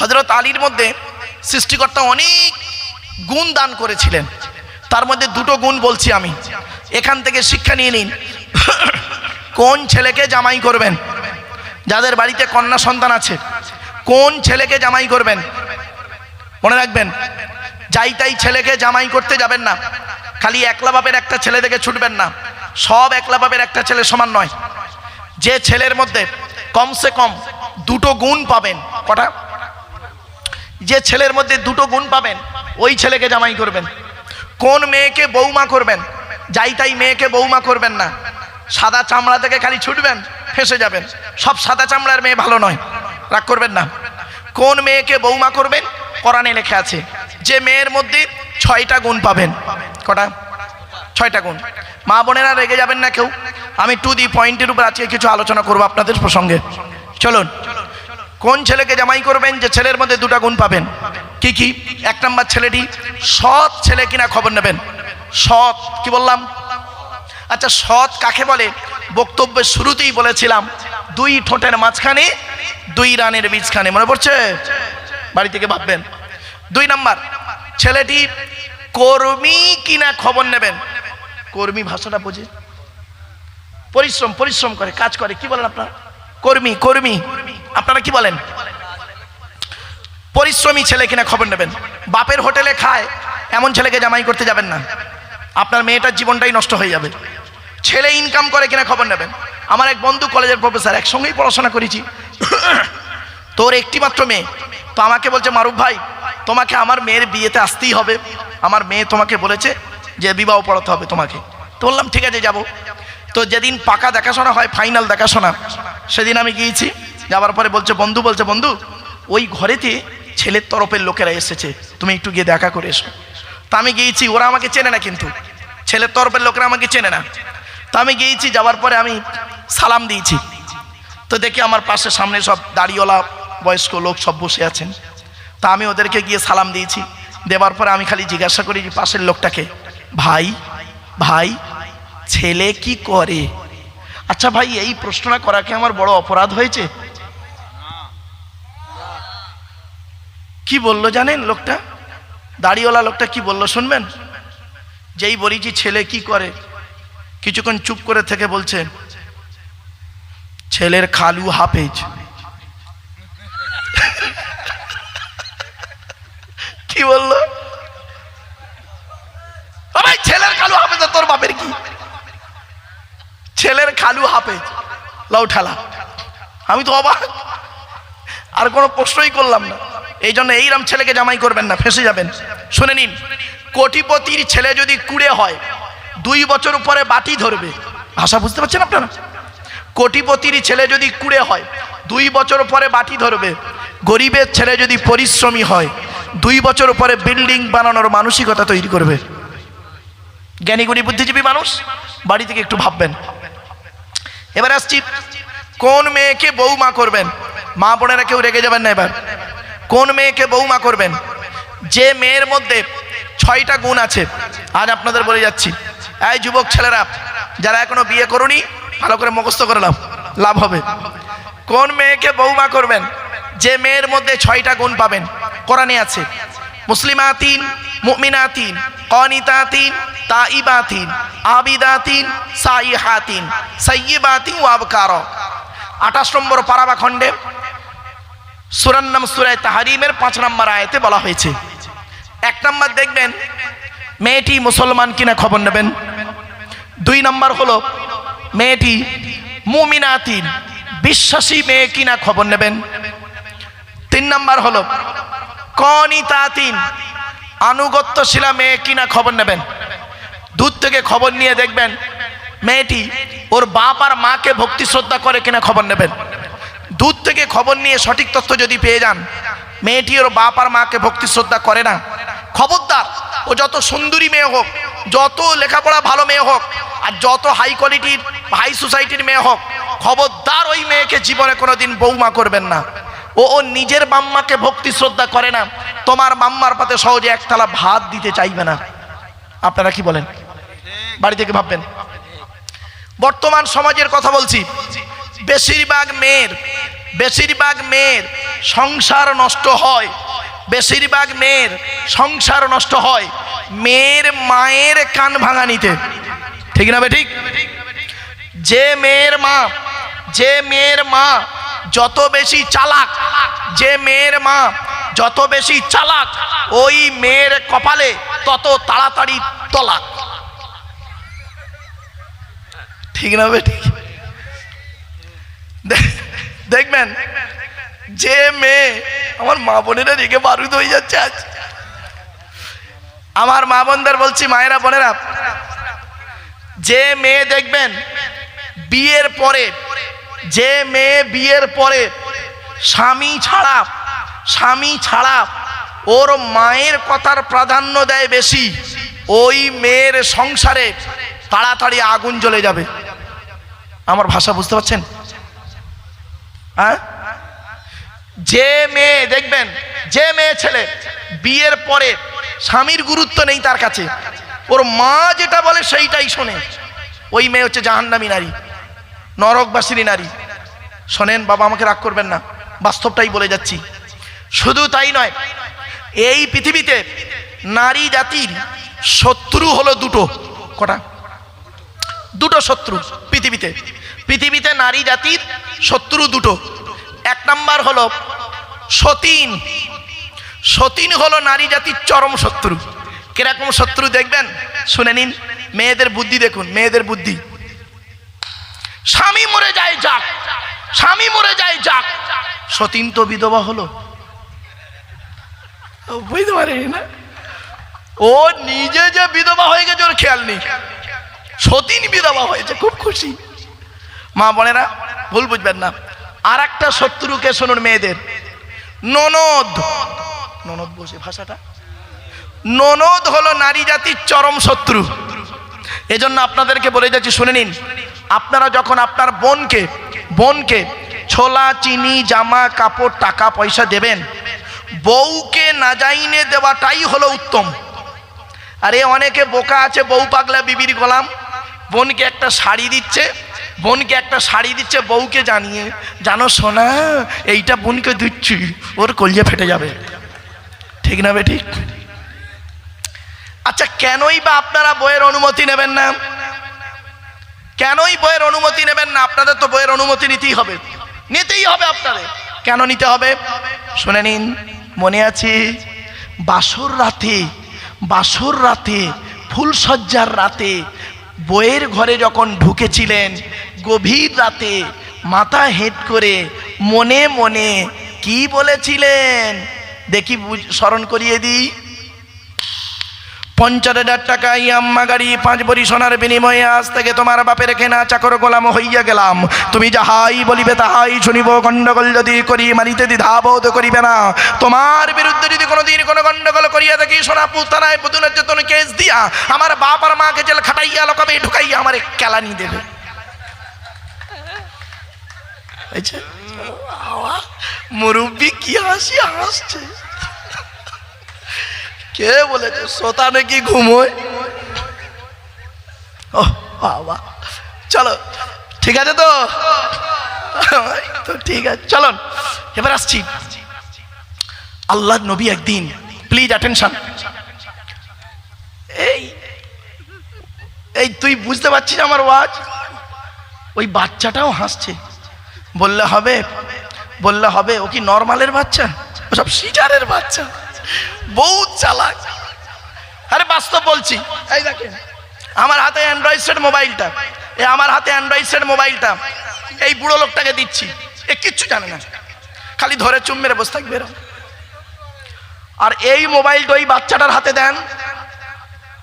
হযরত আলীর মধ্যে সৃষ্টিকর্তা অনেক গুণ দান করেছিলেন, তার মধ্যে দুটো গুণ বলছি আমি, এখান থেকে শিক্ষা নিয়ে নিন। কোন ছেলেকে জামাই করবেন? যাদের বাড়িতে কন্যা সন্তান আছে, কোন ছেলেকে জামাই করবেন? মনে রাখবেন, যাই তাই ছেলেকে জামাই করতে যাবেন না। খালি একলা বাপের একটা ছেলে দেখে ছুটবেন না, সব একলা বাপের একটা ছেলে সমান নয়। যে ছেলের মধ্যে কমসে কম দুটো গুণ পাবেন, কটা? যে ছেলের মধ্যে দুটো গুণ পাবেন ওই ছেলেকে জামাই করবেন। কোন মেয়েকে বৌমা করবেন? যাই তাই মেয়েকে বৌমা করবেন না। সাদা চামড়া থেকে খালি ছুটবেন, ফেঁসে যাবেন। সব সাদা চামড়ার মেয়ে ভালো নয়, রাগ করবেন না। কোন মেয়েকে বৌমা করবেন? কোরআনে লেখা আছে যে মেয়ের মধ্যে 6টা গুণ পাবেন। কটা? 6টা গুণ। মা বোনেরা রেগে যাবেন না কেউ, আমি টু দি পয়েন্টের উপর আজকে কিছু আলোচনা করবো আপনাদের প্রসঙ্গে। চলুন, কোন ছেলেকে জামাই করবেন? যে ছেলের মধ্যে 2টা গুণ পাবেন। কি কি? 1 নম্বর, ছেলেটি সৎ ছেলে কিনা খবর নেবেন। সৎ, কি বললাম? আচ্ছা, সৎ কাকে বলে? বক্তব্যের শুরুতেই বলেছিলাম, 2 ঠোঁটের মাঝখানে 2 রানের বীজখানে। মনে পড়ছে? বাড়ি থেকে ভাববেন। 2 নম্বর, ছেলেটি কর্মী কিনা খবর নেবেন। কর্মী ভাষাটা বোঝে? পরিশ্রম করে, কাজ করে। কি বলেন আপনারা? কর্মী। আপনারা কি বলেন? পরিশ্রমী ছেলে কিনা খবর নেবেন। বাপের হোটেলে খায় এমন ছেলেকে জামাই করতে যাবেন না, আপনার মেয়েটার জীবনটাই নষ্ট হয়ে যাবে। ছেলে ইনকাম করে কিনা খবর নেবেন। আমার এক বন্ধু কলেজের প্রফেসর, একসঙ্গেই পড়াশোনা করেছি, তোর একটি মাত্র মেয়ে, তো আমাকে বলছে, মারুফ ভাই তোমাকে আমার মেয়ের বিয়েতে আসতেই হবে, আমার মেয়ে তোমাকে বলেছে যে বিবাহ পড়াতে হবে তোমাকে। তো বললাম ঠিক আছে যাব। তো যেদিন পাকা দেখাশোনা হয়, ফাইনাল দেখাশোনা, সেদিন আমি গিয়েছি। যাওয়ার পরে বলছে বন্ধু ওই ঘরেতে ছেলের তরফের লোকেরা এসেছে, তুমি একটু গিয়ে দেখা করে এসো। তা আমি গিয়েছি, ওরা আমাকে চেনে না, কিন্তু ছেলের তরফের লোকেরা আমাকে চেনে না। তা আমি গিয়েছি, যাওয়ার পরে আমি সালাম দিয়েছি। তো দেখি আমার পাশে সামনে সব দাড়িওয়ালা বয়স্ক লোক সব বসে আছেন। তা আমি ওদেরকে গিয়ে সালাম দিয়েছি। দেওয়ার পরে আমি খালি জিজ্ঞাসা করি যে পাশের লোকটাকে, ভাই ছেলে কি করে? আচ্ছা ভাই, এই প্রশ্নটা করা কি আমার বড় অপরাধ হয়েছে? কি বললো জানেন লোকটা? দাড়িওয়ালা লোকটা কি বললো শুনবেন? যেই বলেছি ছেলে কি করে, কিছুক্ষণ চুপ করে থেকে বলছে, ছেলের খালু হাফেজ। কি বললো? ভাই ছেলের খালু হাফেজ, তোর বাপের কি? ছেলের খালু হাফেজ, লাউ ঠালা। আমি তো অবাক, আর কোনো প্রশ্নই করলাম না। এই জন্য এইরকম ছেলেকে জামাই করবেন না, ফেঁসে যাবেন। শুনে নিন, কোটিপতির ছেলে যদি কুড়ে হয় 2 বছর পরে বাটি ধরবে। ভাষা বুঝতে পারছেন আপনারা? কোটিপতির ছেলে যদি কুড়ে হয় 2 বছর পরে বাটি ধরবে। গরিবের ছেলে যদি পরিশ্রমী হয় 2 বছর পরে বিল্ডিং বানানোর মানসিকতা তৈরি করবে। জ্ঞানীগুণী বুদ্ধিজীবী মানুষ, বাড়ি থেকে একটু ভাববেন। এবার আসছি, কোন মেয়েকে বৌমা করবেন? মা বোনেরা কেউ রেগে যাবেন না। এবার কোন মেয়েকে বৌমা করবেন? যে মেয়ের মধ্যে 6টা গুণ আছে। আজ আপনাদের বলে যাচ্ছি, এই যুবক ছেলেরা যারা এখনো বিয়ে করুনি, ভালো করে মুখস্থ করে লাভ হবে। কোন মেয়েকে বৌমা করবেন? যে মেয়ের মধ্যে 6টা গুণ পাবেন। কোরআনে আছে, মুসলিমাতিন, মুমিনাতিন, কানিতাতিন, তাইবাতিন, আবিদাতিন, সাইহাতিন, সাইয়্যিবাতিন ওয়া আবকারা। 28 নম্বর পারাবা খণ্ডে সূরার নাম সূরা তাহরিমের 5 নম্বর আয়াতে বলা হয়েছে। 1 নম্বর দেখবেন, মেয়েটি মুসলমান কিনা খবর নেবেন। 2 নম্বর হলো মেয়েটি মুমিনাতিন, বিশ্বাসী মেয়ে কিনা খবর নেবেন। 3 নম্বর হলো কানিতাতিন, আনুগত্যশীলা মেয়ে কিনা খবর নেবেন। দূর থেকে খবর নিয়ে দেখবেন মেয়েটি ওর বাপ আর মাকে ভক্তি শ্রদ্ধা করে কিনা খবর নেবেন। দূর থেকে খবর নিয়ে সঠিক তথ্য যদি পেয়ে যান মেয়েটি ওর বাপ আর মাকে ভক্তি শ্রদ্ধা করে না, খবরদার, ও যত সুন্দরী মেয়ে হোক, যত লেখাপড়া ভালো মেয়ে হোক, আর যত হাই কোয়ালিটির হাই সোসাইটির মেয়ে হোক, খবরদার ওই মেয়েকে জীবনে কোনোদিন বৌমা করবেন না। ও নিজের মাম্মাকে ভক্তি শ্রদ্ধা করে না, তোমার মাম্মার পাতে সহজে এক থালা ভাত দিতে চাইবে না। আপনারা কি বলেন? বাড়ি থেকে ভাববেন। বর্তমান সমাজের কথা বলছি, বেশিরভাগ মেয়ের বেশিরভাগ মেয়ের সংসার নষ্ট হয়, বেশিরভাগ মেয়ের সংসার নষ্ট হয় মেয়ের মায়ের কান ভাঙানিতে। ঠিক না বেঠিক? যে মেয়ের মা যত বেশি চালাক, যে মেয়ের মা যত বেশি চালাক, ওই মেয়ের কপালে তত তাড়াতাড়ি তলাক। ঠিক না বেঠিক? দেখবেন যে মেয়ে, আমার মা বোনেরা রেগে বারুদ হয়ে যাচ্ছে আজ, আমার মা বোনদের বলছি, মায়েরা বোনেরা, যে মেয়ে দেখবেন বিয়ের পরে, যে মেয়ে বিয়ের পরে স্বামী ছাড়া ওর মায়ের কথার প্রাধান্য দেয় বেশি, ওই মেয়ের সংসারে তাড়াতাড়ি আগুন জ্বলে যাবে। আমার ভাষা বুঝতে পারছেন? হ্যাঁ, যে মেয়ে দেখবেন, যে মেয়ে ছেলে বিয়ের পরে স্বামীর গুরুত্ব নেই তার কাছে, ওর মা যেটা বলে সেইটাই শোনে, ওই মেয়ে হচ্ছে জাহান্নামী নারী, নরকবাসিনী নারী। শোনেন বাবা, আমাকে রাগ করবেন না, বাস্তবটাই বলে যাচ্ছি। শুধু তাই নয়, এই পৃথিবীতে নারী জাতির শত্রু হলো দুটো। কটা? দুটো শত্রু পৃথিবীতে নারী জাতির শত্রু দুটো। এক নাম্বার হলো সতীন। সতীন হলো নারী জাতির চরম শত্রু। কিরকম শত্রু দেখবেন, শুনে নিন। মেয়েদের বুদ্ধি দেখুন, মেয়েদের বুদ্ধি। স্বামী মরে যায় যাক, স্বামী মরে যায় যাক, সতীন তো বিধবা হলো, বুঝতে পারেন না? ও নিজে যে বিধবা হয়ে গেছে ওর খেয়াল নেই, সতীন বিধবা হয়েছে, খুব খুশি। মা বোনেরা ভুল বুঝবেন না। আর একটা শত্রুকে শুনুন মেয়েদের, ননদ। ননদ বসে ভাষাটা, ননদ হলো নারী জাতির চরম শত্রু। এজন্য আপনাদেরকে বলে যাচ্ছি, শুনে নিন। আপনারা যখন আপনার বোনকে ছোলা, চিনি, জামা কাপড়, টাকা পয়সা দেবেন, বউকে না যাইনে দেওয়াটাই হলো উত্তম। আরে অনেকে বোকা আছে, বউ পাগলা বিবির গোলাম। বোনকে একটা শাড়ি দিচ্ছে, বউকে জানিয়ে, জানো সোনা এইটা বোনকে দিচ্ছি, ওর কলিজা ফেটে যাবে। ঠিক না বেঠিক? আচ্ছা, কেনই বা আপনারা বইয়ের অনুমতি নেবেন না? কেনই বইয়ের অনুমতি নেবেন না? আপনাদের তো বইয়ের অনুমতি নিতেই হবে আপনাদের। কেন নিতে হবে শুনে নিন। মনে আছে বাসর রাতে ফুলসজ্জার রাতে বইয়ের ঘরে যখন ঢুকেছিলেন, গভীর রাতে মাথা হেঁট করে মনে মনে কি বলেছিলেন দেখি, স্মরণ করিয়ে দিই। 50,000 টাকা ইয়াম্মা গাড়ি, 5 ভরি সোনার বিনিময়ে আজ থেকে তোমার বাপের কেনা চাকর গোলাম হইয়া গেলাম। তুমি যাহাই বলিবে তাহাই শুনিব, গন্ডগোল যদি করি মানিতে দ্বিধাবোধ করিবে না। তোমার বিরুদ্ধে যদি কোনোদিন কোনো গন্ডগোল করিয়া দেখি, সোনাপুর থানায় পুতুনের চেতন কেস দিয়া আমার বাপ আর মাকে জেল খাটাইয়া লোকাবে ঢুকাইয়া আমার কেলানি দেবে। মুরব্বী কি হাসছে। কে বলেছে শ্রোতা নাকি ঘুমোয়? ও বাবা, চলো ঠিক আছে তো ঠিক আছে, চলো এবার আসছি। আল্লাহর নবী একদিন, প্লিজ অ্যাটেনশন, এই তুই বুঝতে পারছিস আমার ওয়াজ? ওই বাচ্চাটাও হাসছে। বললে হবে ও কি নরমালের বাচ্চা? সব সিজারের বাচ্চা, বহুত চালাক। আরে বাস্তব বলছি। এই দেখেন আমার হাতে অ্যান্ড্রয়েড সেট মোবাইলটা, এই বুড়ো লোকটাকে দিচ্ছি। এ কিচ্ছু জানে না, খালি ধরে চুম মেরে বসে থাকবে। আর এই মোবাইলটা ওই বাচ্চাটার হাতে দেন,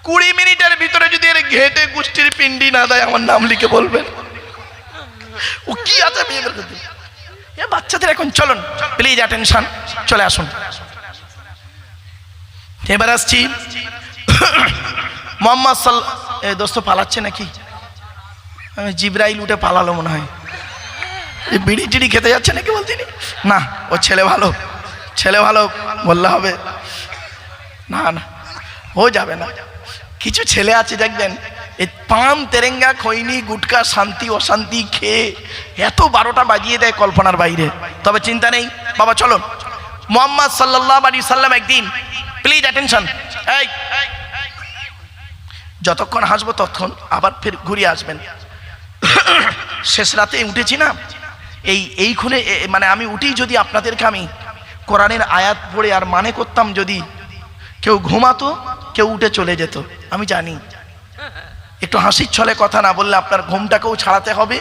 20 মিনিটের ভিতরে যদি এর ঘেটে গুষ্টির পিন্ডি না দেয়, আমার নাম লিখে বলবেন। ও কি আছে বাচ্চাদের এখন। চলুন প্লিজ অ্যাটেনশন, চলে আসুন। এবার আসছি মোহাম্মদ দোস্ত পালাচ্ছে নাকি? আমি জিব্রাইল উঠে পালালো মনে হয়। বিড়ি টিড়ি খেতে যাচ্ছে নাকি বলতিনি? না, ও ছেলে ভালো বললে হবে না, ও যাবে না। কিছু ছেলে আছে দেখবেন এই পান তেরেঙ্গা খৈনি গুটকা শান্তি অশান্তি খেয়ে এত 12টা বাজিয়ে দেয় কল্পনার বাইরে। তবে চিন্তা নেই বাবা, চলো। মুহাম্মদ সাল্লাল্লাহু আলাইহি সাল্লাম একদিন, প্লিজ অ্যাটেনশন, এই যতক্ষণ হাসবো ততক্ষণ আবার ফের ঘুরিয়ে আসবেন। শেষ রাতে উঠেছি না, এইখানে মানে আমি উঠি যদি আপনাদেরকে আমি কোরআনের আয়াত পড়ে আর মানে করতাম, যদি কেউ ঘুমাতো কেউ উঠে চলে যেত। আমি জানি একটু হাসির ছলে কথা না বললে আপনার ঘুমটাকেও ছাড়াতে হবে,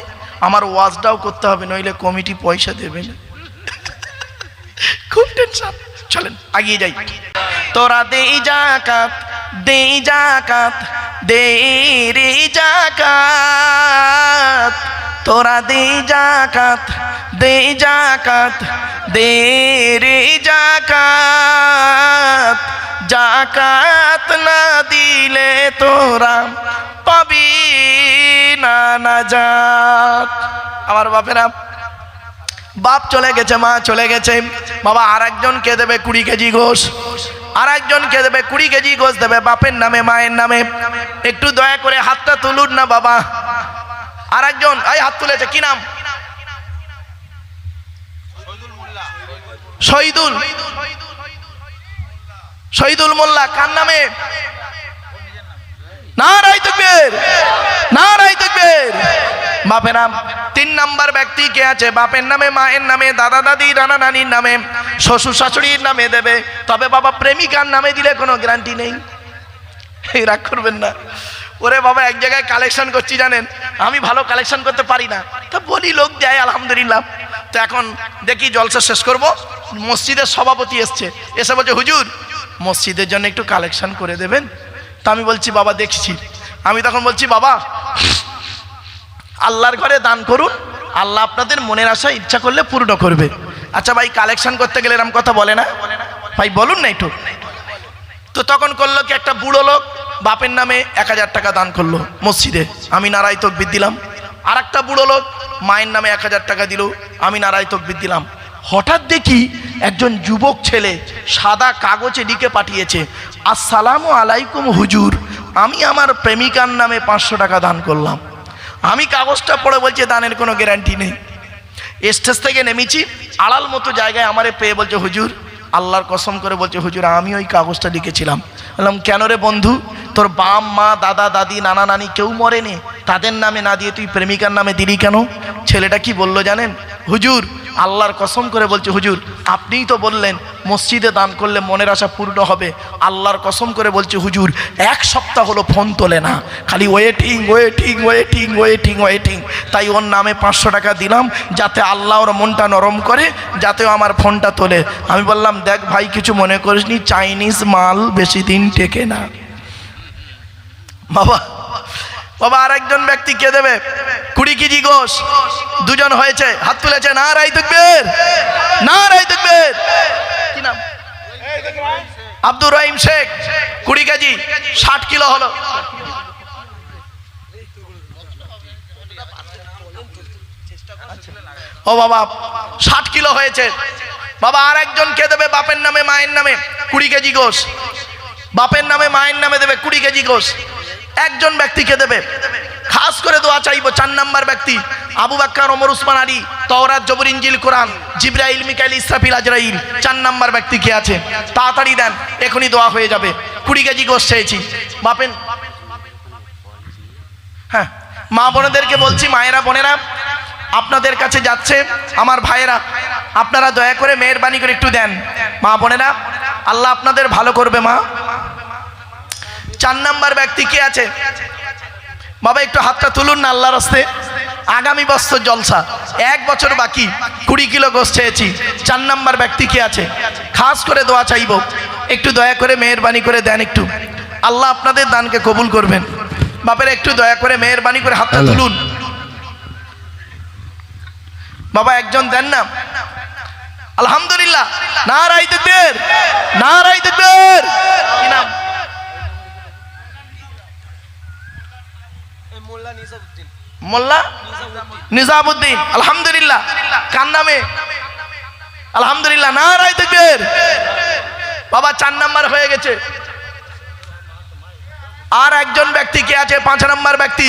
আমার ওয়াজটাও করতে হবে, নইলে কমিটি পয়সা দেবে না। খুব টেনশন। চলেন আগিয়ে যাই। তোরা দে যাকাত, দে যাকাত, দে রে যাকাত, তোরা দে যাকাত, দে যাকাত, দে রে যাকাত, যাকাত না দিলে তোরা পাবি না নাজাত। আমার বাপেরা, বাপ চলে গেছে, মা চলে গেছে, বাবা আর একজনকে দেবে 20 কেজি গোশ, আর একজনকে দেবে 20 কেজি গোশ দেবে বাপের নামে মায়ের নামে। একটু দয়া করে হাতটা তুলুন না বাবা। আর একজন এই হাত তুলেছে, কি নাম? শহীদুল, শহীদুল মোল্লা। কার নামে? নারায়ে তাকবীর, নারায়ে তাকবীর। বাপেরা 3 নাম্বার ব্যক্তি কে আছে? বাপের নামে মায়ের নামে দাদা দাদি নানা নানির নামে শ্বশুর শাশুড়ির নামে দেবে। তবে বাবা প্রেমিকার নামে দিলে কোনো গ্যারান্টি নেই, এই রাগ করবেন না। ওরে বাবা এক জায়গায় কালেকশন করছি জানেন, আমি ভালো কালেকশন করতে পারি না, তো বলি লোক দেয় আলহামদুলিল্লাহ। তো এখন দেখি জলসা শেষ করব, মসজিদের সভাপতি এসছে, এসে বলছে হুজুর মসজিদের জন্য একটু কালেকশন করে দেবেন। তা আমি বলছি বাবা দেখছি। আমি তখন বলছি বাবা আল্লাহর ঘরে দান করুন, আল্লাহ আপনাদের মনের আশা ইচ্ছা করলে পূর্ণ করবে। আচ্ছা ভাই কালেকশন করতে গেলে এরকম কথা বলে না ভাই, বলুন না একটু। তো তখন করলো কি, একটা বুড়ো লোক বাপের নামে 1000 টাকা দান করলো মসজিদে, আমি নারায়ে তাকবীর দিলাম। আর একটা বুড়ো লোক মায়ের নামে 1000 টাকা দিল, আমি নারায়ে তাকবীর দিলাম। হঠাৎ দেখি একজন যুবক ছেলে সাদা কাগজে লিখে পাঠিয়েছে, আসসালামু আলাইকুম হুজুর, আমি আমার প্রেমিকার নামে 500 টাকা দান করলাম। আমি কাগজটা পড়ে বলছি দানের কোনো গ্যারান্টি নেই। স্টেজ থেকে নেমেছি, আড়াল মতো জায়গায় আমারে পেয়ে বলছে হুজুর, আল্লাহর কসম করে বলছে হুজুর আমি ওই কাগজটা লিখেছিলাম। বললাম কেন রে বন্ধু, তোর বাপ মা দাদা দাদি নানা নানি কেউ মরেনি, তাদের নামে না দিয়ে তুই প্রেমিকার নামে দিলি কেন? ছেলেটা কি বললো জানেন? হুজুর আল্লাহর কসম করে বলছে হুজুর আপনিই তো বললেন মসজিদে দান করলে মনের আশা পূর্ণ হবে। আল্লাহর কসম করে বলছে হুজুর 1 সপ্তাহ হলো ফোন তোলে না, খালি waiting waiting waiting waiting waiting. তাই ওর নামে 500 টাকা দিলাম, যাতে আল্লাহ ওর মনটা নরম করে, যাতে আমার ফোনটা তোলে। আমি বললাম দেখ ভাই কিছু মনে করিসনি, চাইনিজ মাল বেশি দিন টেকে না। বাবা বাবা আর একজন ব্যক্তি কে দেবে 20 কেজি গোশ, দুজন হয়েছে, হাত তুলেছে, নারায়ে তাকবীর, নারায়ে তাকবীর। কি নাম? আব্দুর রহিম শেখ। 20 কেজি 60 কিলো হলো। ও বাবা 60 কিলো হয়েছে। বাবা আর একজন কে দেবে বাপের নামে মায়ের নামে 20 কেজি গোশ, বাপের নামে মায়ের নামে দেবে 20 কেজি গোশ। একজন ব্যক্তিকে দেবে, খাস করে দোয়া চাইবো 4 নাম্বার ব্যক্তি আবু বকর ওমর উসমান আলী, তাওরাত জবুর ইনজিল কোরআন জিবরাইল মিকাইল ইসরাফিল আজরাইল। 4 নাম্বার ব্যক্তি কে আছে তাড়াতাড়ি দেন, এখনই দোয়া হয়ে যাবে। 20 কেজি গোশ চেয়েছি বাপেন। হ্যাঁ মা বোনেদেরকে বলছি, মায়েরা বোনেরা আপনাদের কাছে যাচ্ছে আমার ভাইয়েরা, আপনারা দয়া করে মেহেরবানি করে একটু দেন। মা বোনেরা আল্লাহ আপনাদের ভালো করবে। মা 4 নাম্বার ব্যক্তি কে আছে বাবা একটু হাতটা তুলুন না আল্লাহর রাস্তে। আগামী বছর জলসা, 1 বছর বাকি, 20 কিলো গোশ চেয়েছি। 4 নাম্বার ব্যক্তি কে আছে খাস করে দোয়া চাইবো, একটু দয়া করে মেহেরবানি করে দেন একটু, আল্লাহ আপনাদের দানকে কবুল করবেন। বাপের একটু দয়া করে মেহেরবানি করে হাতটা তুলুন। বাবা একজন দেন না, আলহামদুলিল্লাহ, নারায়ে তাকবীর, নারায়ে তাকবীর। কি নাম? মোল্লা নিজামুদ্দিন। আলহামদুলিল্লাহ। কার নামে? আলহামদুলিল্লাহ, নারায়ে তাকবীর। বাবা 4 নাম্বার হয়ে গেছে। আর একজন ব্যক্তি কে আছে? 5 নম্বর ব্যক্তি।